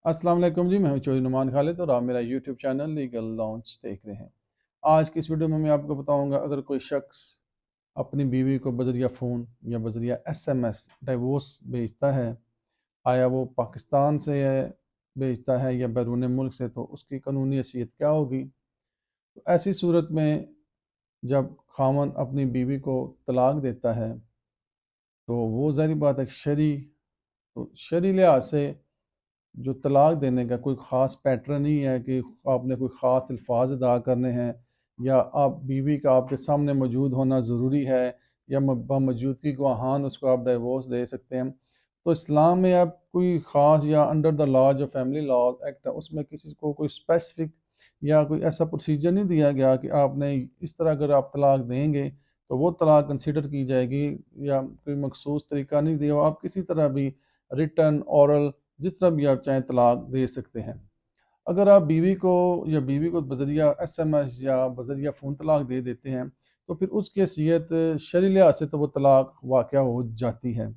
अस्सलाम वालेकुम जी, मैं हूं चौधरी नुमान खालिद और आप मेरा यूट्यूब चैनल लीगल लॉन्च देख रहे हैं। आज की इस वीडियो में मैं आपको बताऊंगा, अगर कोई शख्स अपनी बीवी को बजरिया फ़ोन या बजरिया एसएमएस डिवोर्स भेजता है, आया वो पाकिस्तान से भेजता है या बैरून मुल्क से, तो उसकी कानूनी हैसियत क्या होगी। तो ऐसी सूरत में जब खामन अपनी बीवी को तलाक देता है, तो वो ज़ाहिर बात है तो शरी लिहाज से जो तलाक देने का कोई ख़ास पैटर्न नहीं है कि आपने कोई ख़ास अल्फाज अदा करने हैं, या आप बीवी का आपके सामने मौजूद होना ज़रूरी है, या बमौजूदगी गवाहान उसको आप डिवोर्स दे सकते हैं। तो इस्लाम में आप कोई ख़ास या अंडर द लॉ जो फैमिली लॉ एक्ट है, उसमें किसी को कोई स्पेसिफिक या कोई ऐसा प्रोसीजर नहीं दिया गया कि आपने इस तरह अगर आप तलाक देंगे तो वो तलाक कंसिडर की जाएगी, या कोई मखसूस तरीका नहीं दिया। आप किसी तरह भी रिटर्न, औरल, जिस तरह भी आप चाहें तलाक दे सकते हैं। अगर आप बीवी को बजरिया एसएमएस या बजरिया फ़ोन तलाक दे देते हैं, तो फिर उसकी हैसियत शरई लिहाज से तो वो तलाक वाक़या हो जाती है।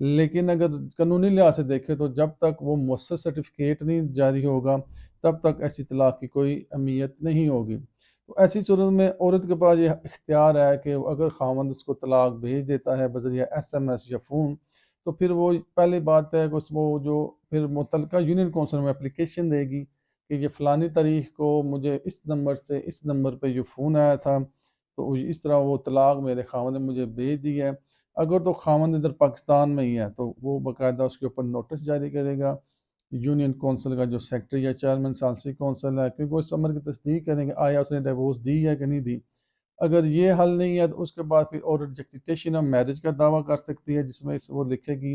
लेकिन अगर कानूनी लिहाज से देखें, तो जब तक वो मुअस्सस सर्टिफिकेट नहीं जारी होगा, तब तक ऐसी तलाक की कोई अहमियत नहीं होगी। तो ऐसी सूरत में औरत के पास ये इख्तियार है कि अगर खामंद उसको तलाक भेज देता है बजरिया एसएमएस या फ़ोन, तो फिर वो पहली बात है कि उसको जो फिर मुतल्लिका यूनियन कौंसिल में एप्लीकेशन देगी कि ये फ़लानी तारीख को मुझे इस नंबर से इस नंबर पे जो फ़ोन आया था, तो इस तरह वो तलाक मेरे खामद ने मुझे भेज दी है। अगर तो खामद इधर पाकिस्तान में ही है, तो वो बाकायदा उसके ऊपर नोटिस जारी करेगा। यूनियन कौंसिल का जो सेक्रेटरी या चेयरमैन सालसी कौंसिल है, क्योंकि वो इस अमर की तस्दीक करेंगे आया उसने डिवोर्स दी है कि नहीं दी। अगर ये हल नहीं है, तो उसके बाद फिर औरत जस्टिफिकेशन ऑफ मैरिज का दावा कर सकती है, जिसमें वो लिखेगी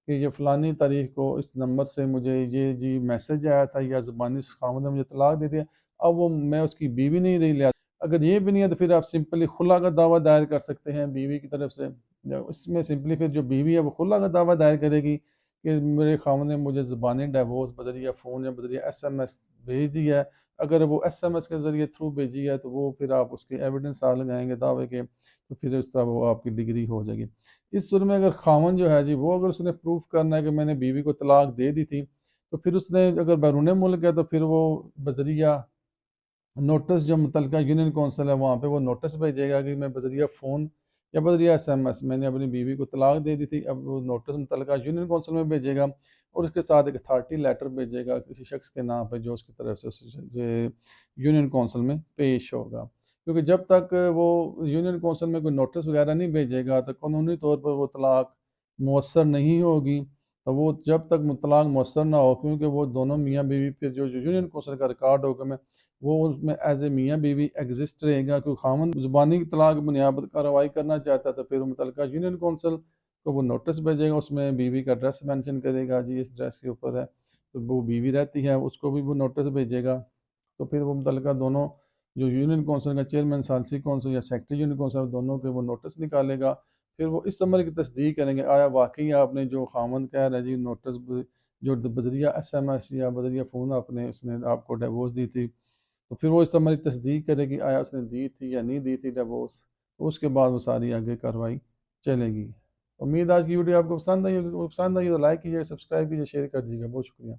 कि ये फ़लानी तारीख को इस नंबर से मुझे ये जी मैसेज आया था, या ज़ुबानी ख़ावंद ने मुझे तलाक दे दिया। अब वो मैं उसकी बीवी नहीं रही, लिहाजा अगर ये भी नहीं है, तो फिर आप सिंपली खुला का दावा दायर कर सकते हैं बीवी की तरफ से। इसमें सिंपली फिर जो बीवी है वो खुला का दावा दायर करेगी कि मेरे खावंद ने मुझे ज़ुबानी डिवोर्स बजरिया फ़ोन या बजरिया एसएमएस भेज दिया है। अगर वो एसएमएस के ज़रिए थ्रू भेजी है, तो वो फिर आप उसके एविडेंस आ लगाएंगे दावे के, तो फिर इस तरह वो आपकी डिग्री हो जाएगी। इस सूरत में अगर खामन जो है जी, वो अगर उसने प्रूफ करना है कि मैंने बीवी को तलाक दे दी थी, तो फिर उसने अगर बैरून मुल्क है, तो फिर वो बजरिया नोटिस जो मुतलका यूनियन कौंसिल है वहाँ पे वो नोटिस भेजेगा कि मैं बजरिया फ़ोन या बजरिया एसएमएस मैंने अपनी बीवी को तलाक दे दी थी। अब वो नोटिस मुतलका यूनियन कौंसिल में भेजेगा, और उसके साथ एक अथॉरिटी लेटर भेजेगा किसी शख्स के नाम पे, जो उसकी तरफ से यूनियन कौंसिल में पेश होगा। क्योंकि जब तक वो यूनियन कौंसिल में कोई नोटिस वगैरह नहीं भेजेगा, तो कानूनी तौर पर वो तलाक मुअस्सर नहीं होगी। तो वो जब तक तलाक मुअस्सर ना हो, क्योंकि वो दोनों मियाँ बीवी फिर जो यूनियन कौंसिल का रिकॉर्ड होगा मैं, वो उसमें एज ए मियाँ बीवी एग्जिस्ट रहेगा। क्योंकि खामन ज़ुबानी तलाक की बुनियाद पर कार्रवाई करना चाहता है, तो फिर मुतल्लिका यूनियन कौंसिल को वो नोटिस भेजेगा, उसमें बीवी का एड्रेस मेंशन करेगा, जी इस एड्रेस के ऊपर है, तो वो बीवी रहती है, उसको भी वो नोटिस भेजेगा। तो फिर वो मुतल्लिका दोनों जो यूनियन कौंसिल का चेयरमैन सालसी कौंसिल या सेक्रेटरी यूनियन कौंसिल, दोनों के वो नोटिस निकालेगा। फिर वो इस अमर की तस्दीक करेंगे, आया वाकई आपने जो खामन कह रहा है जी नोटिस जो बजरिया एसएमएस या बजरिया फ़ोन आपने उसने आपको डिवोर्स दी थी, तो फिर वो इस हमारी तस्दीक करे कि आया उसने दी थी या नहीं दी थी डिवोर्स। तो उसके बाद वो सारी आगे कार्रवाई चलेगी। उम्मीद आज की वीडियो आपको पसंद आई होगी। पसंद आई तो लाइक कीजिए, सब्सक्राइब कीजिए, शेयर कर दीजिएगा। बहुत शुक्रिया।